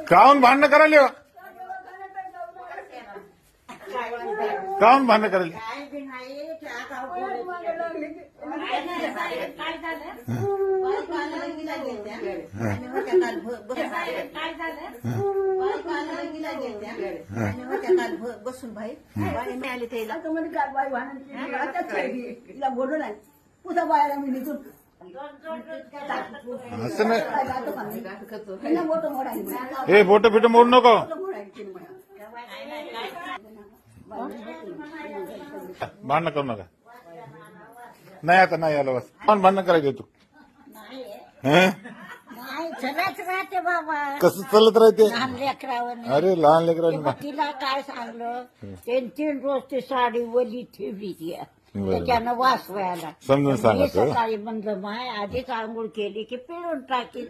काहून भांडणं करायला हो? काहून भांडणं करायला? काय बी नाही त्या गाव बसून भाई मिळाले त्याला तिला बोलू नाही पुढा बाळाला मी निघून असं नाही. मोठं मोठा हे बोट फिट मोड नको. भांडणं करू नका. नाही आता नाही आलं बस. कोण भांडणं करायचं तू? हं? नाही चलाच राहते बाबा कसं चालत राहते? लहान लेकरावर अरे लहान लेकरांना तिला काय सांगलं 3 रोज ती साडी वली ठेवली ती बरं. त्याच्यानं वास व्हायला समजून मी सांगायचं. सकाळी म्हणलं माय आधीच आंघोळ केली की पिळून टाकी